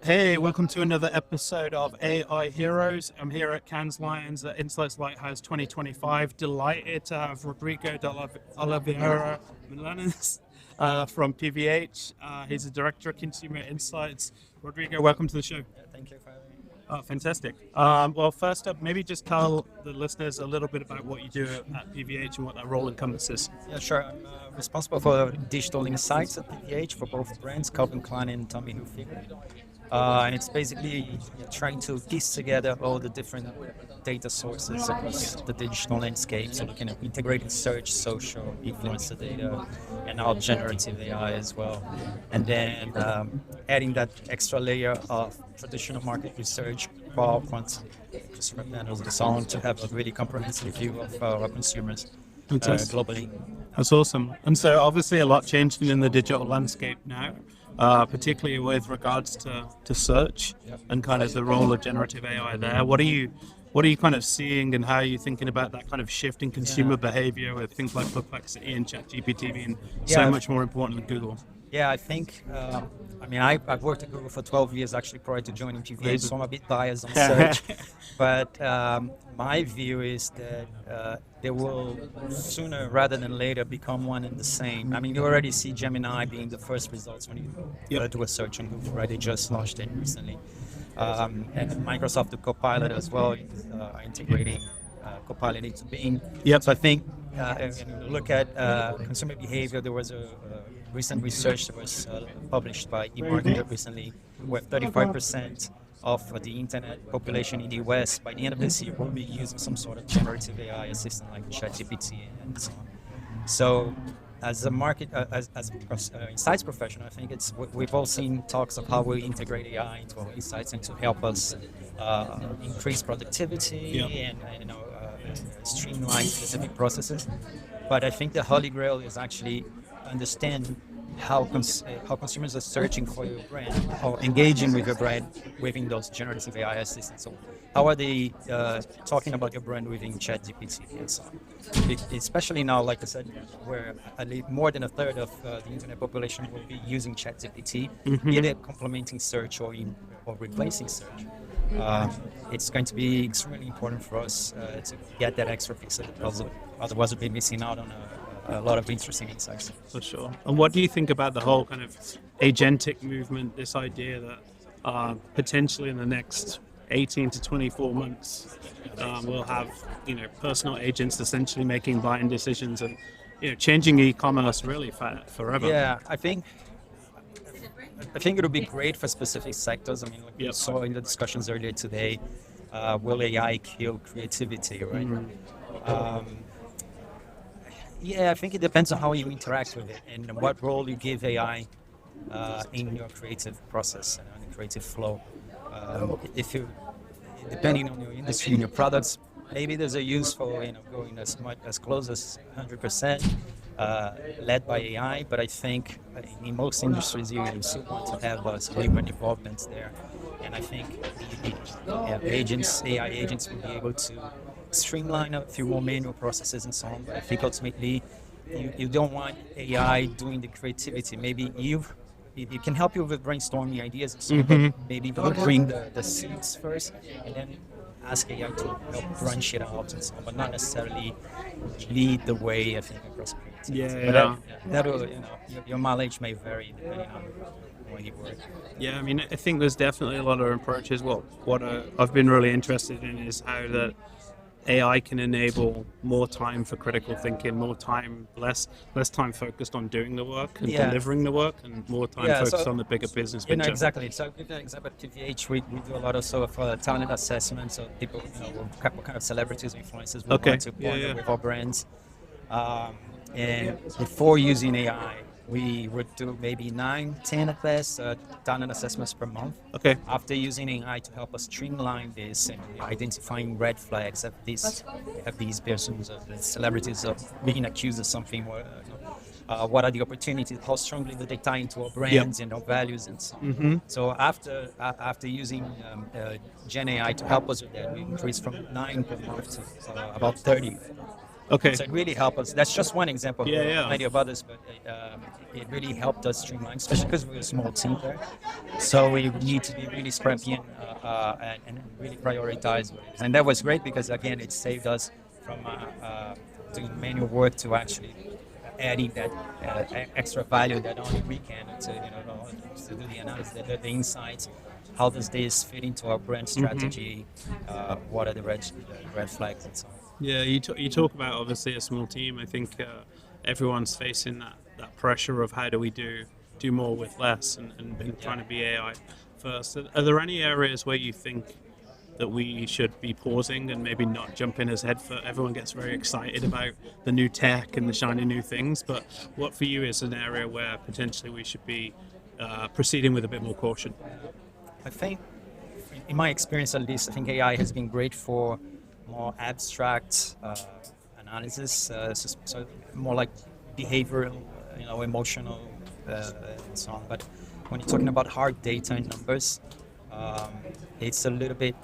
Hey, welcome to another episode of AI Heroes. I'm here at Cannes Lions at Insights Lighthouse 2025. Delighted to have Rodrigo Oliveira Milanez from PVH. He's the Director of Consumer Insights. Rodrigo, welcome to the show. Thank you for having me. Oh, fantastic. Well, first up, maybe just tell the listeners a little bit about what you do at PVH and what that role encompasses. Yeah, sure. I'm responsible for digital insights at PVH for both brands, Klein and Tommy Hilfiger. And it's basically trying to piece together all the different data sources across the digital landscape. So looking at integrated search, social, influencer data, and now generative AI as well. And then adding that extra layer of traditional market research, quant, consumer panels, and so on to have a really comprehensive view of our consumers globally. That's awesome. And so obviously a lot changed in the digital landscape now, particularly with regards to search and kind of the role of generative AI there. What are you kind of seeing and how are you thinking about that kind of shift in consumer behavior with things like Perplexity and ChatGPT being so much more important than Google? Yeah, I think, I've worked at Google for 12 years actually prior to joining PVH, so I'm a bit biased on search. But my view is that they will sooner rather than later become one and the same. I mean, you already see Gemini being the first results when you do a search on Google, right? They just launched it recently. And Microsoft, the Copilot as well, is integrating Copilot into Bing. So I think when you look at consumer behavior, there was a recent research that was published by eMarketer recently, where 35% of the internet population in the US by the end of this year will be using some sort of generative AI assistant like ChatGPT and so on. So, as a market, as insights professional, I think we've all seen talks of how we integrate AI into our insights and to help us increase productivity and streamline specific processes. But I think the holy grail is actually understand how consumers are searching for your brand or engaging with your brand within those generative AI assistants. So how are they talking about your brand within ChatGPT and so on? Especially now, like I said, where at least more than a third of the internet population will be using ChatGPT, either complementing search or replacing search. It's going to be extremely important for us to get that extra piece of the puzzle. Otherwise, we'll be missing out on a lot of interesting insights. For sure. And what do you think about the whole kind of agentic movement, this idea that potentially in the next 18 to 24 months, we'll have, personal agents essentially making buying decisions and, changing e-commerce really forever? Yeah, I think it'll be great for specific sectors. I mean, like we saw in the discussions earlier today, will AI kill creativity, right? Yeah, I think it depends on how you interact with it and what role you give AI in your creative process and the creative flow. If you, depending on your industry and your products, maybe there's a use for going as close as 100% led by AI. But I think in most industries you still want to have human involvement there, and I think AI agents will be able to streamline a few more manual processes and so on. But I think ultimately you don't want AI doing the creativity. Maybe it can help you with brainstorming ideas and so on, but maybe don't bring the seeds first and then ask AI to help branch it out and so on, but not necessarily lead the way, I think, across creativity. That'll, your mileage may vary depending on where you work. Yeah, I mean, I think there's definitely a lot of approaches. What I've been really interested in is how that AI can enable more time for critical thinking, more time, less time focused on doing the work and delivering the work, and more time focused on the bigger business picture. Exactly. So, give an example at TVH, we do a lot of sort of talent assessments. So people, what kind of celebrities, influencers we want to partner with our brands. And before using AI, we would do maybe 9, 10 at best talent assessments per month. After using AI to help us streamline this and identifying red flags of these persons, celebrities, of being accused of something. What are the opportunities? How strongly do they tie into our brands and our values and so on? So after using GenAI to help us with that, we increased from 9 per month to about 30 Okay. So it really helped us. That's just one example. Yeah, yeah. Plenty of others, but it really helped us streamline, especially because we're a small team there. So we need to be really scrappy and really prioritize. And that was great because again, it saved us from doing manual work to actually adding that extra value that only we can to do the analysis, the insights. How does this fit into our brand strategy? What are the red flags and so on? Yeah, you talk about obviously a small team. I think everyone's facing that pressure of how do we do more with less and trying to be AI first. Are there any areas where you think that we should be pausing and maybe not jump in as head first? Everyone gets very excited about the new tech and the shiny new things, but what for you is an area where potentially we should be proceeding with a bit more caution? I think, in my experience at least, I think AI has been great for more abstract analysis, so more like behavioral, emotional, and so on. But when you're talking about hard data and numbers, it's a little bit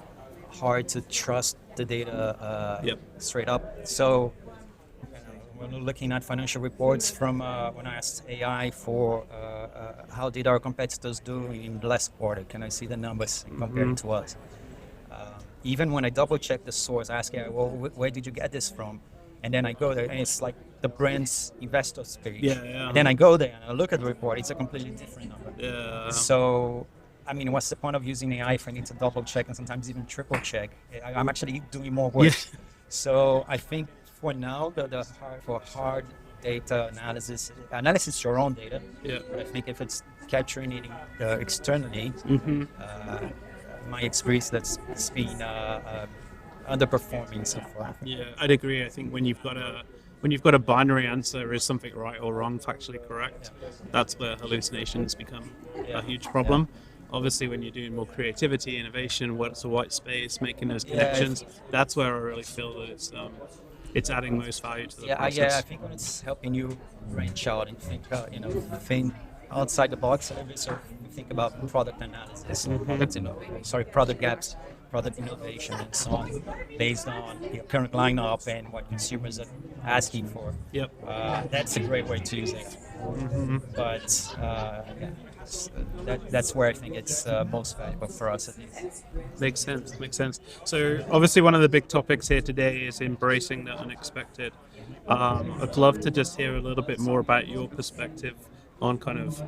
hard to trust the data straight up. So when we're looking at financial reports from when I asked AI for how did our competitors do in the last quarter, can I see the numbers compared to us? Even when I double check the source, I ask AI, well, where did you get this from? And then I go there and it's like the brand's investors page. Yeah. And then I go there and I look at the report, it's a completely different number. Yeah. So, I mean, what's the point of using AI if I need to double check and sometimes even triple check? I'm actually doing more work. Yeah. So I think for now, for hard data analysis your own data. Yeah. But I think if it's capturing it externally, my experience that's been underperforming so far. Yeah, I'd agree. I think when you've got a binary answer, is something right or wrong, factually correct, that's where hallucinations become a huge problem. Obviously, when you're doing more creativity, innovation, what's a white space, making those connections, that's where I really feel that it's adding most value to the process. Yeah, I think when it's helping you branch out and think outside the box, so think about product analysis, product gaps, product innovation, and so on, based on your current lineup and what consumers are asking for. Yep. That's a great way to use it. But that's where I think it's most valuable for us at least. Makes sense. So obviously one of the big topics here today is embracing the unexpected. I'd love to just hear a little bit more about your perspective on kind of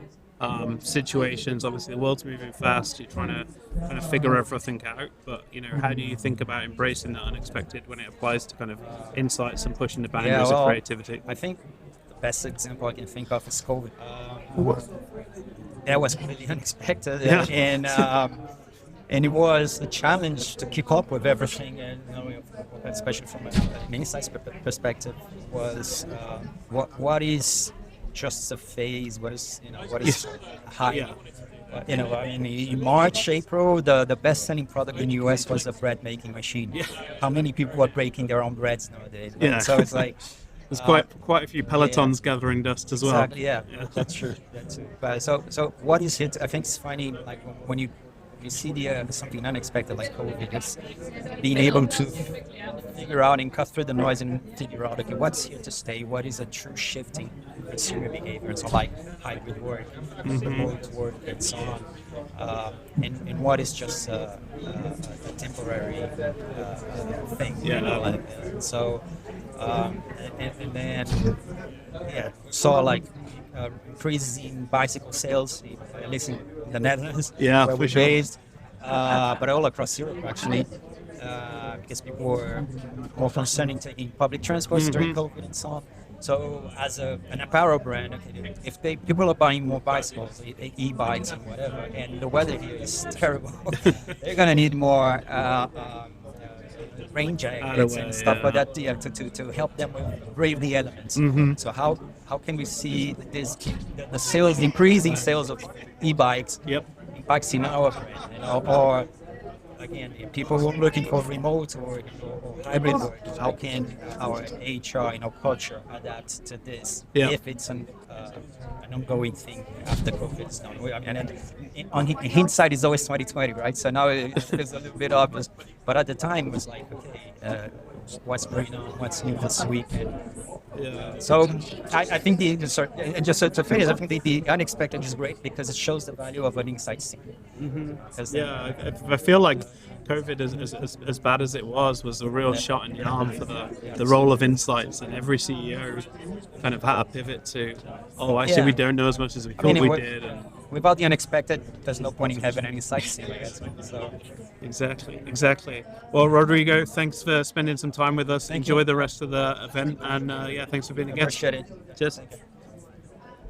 situations. Obviously the world's moving fast, you're trying to kind of figure everything out, but how do you think about embracing the unexpected when it applies to kind of insights and pushing the boundaries of creativity? I think the best example I can think of is COVID. That was completely unexpected, and it was a challenge to keep up with everything, and especially from an insights perspective, was what is just a phase, what is high. In March, April, the best-selling product in the US was a bread making machine. Yeah. How many people are breaking their own breads nowadays? Right? Yeah. So it's like there's quite a few pelotons gathering dust as well. Exactly. Yeah. That's true. But so what is it? I think it's funny, like when you see something unexpected like COVID, just being able to figure out and cut through the noise and figure out, okay, what's here to stay? What is a true shifting consumer behavior? So like hybrid work, remote work, and so on. And what is just a temporary thing? So and then saw like increasing bicycle sales, at least in the Netherlands, where we're based, but all across Europe actually, because people were more concerned in taking public transports during COVID and so on. So as an apparel brand, okay, if people are buying more bicycles, e-bikes and whatever, and the weather here is terrible, they're gonna need more rain jackets and stuff like that to help them brave the elements. So how can we see this the sales, increasing sales of e-bikes impacting our brand, or again, people who are looking for remote or hybrid work, how can our HR, culture adapt to this if it's an ongoing thing after COVID is done? On hindsight, it's always 2020, right? So now it's a little bit obvious, but at the time it was like, okay, what's going on, what's new this week. And Yeah. so I think sorry, and just to finish, I think the unexpected is great because it shows the value of an insights team. Yeah, I feel like COVID, as bad as it was a real shot in the arm for the role of insights, and every CEO kind of had to pivot to, oh, actually, Yeah. we don't know as much as we thought we did. And without the unexpected, there's no point in having an insights team, I guess. So Exactly. Well, Rodrigo, thanks for spending some time with us. Enjoy the rest of the event, and yeah, thanks for being a guest. appreciate it. Cheers.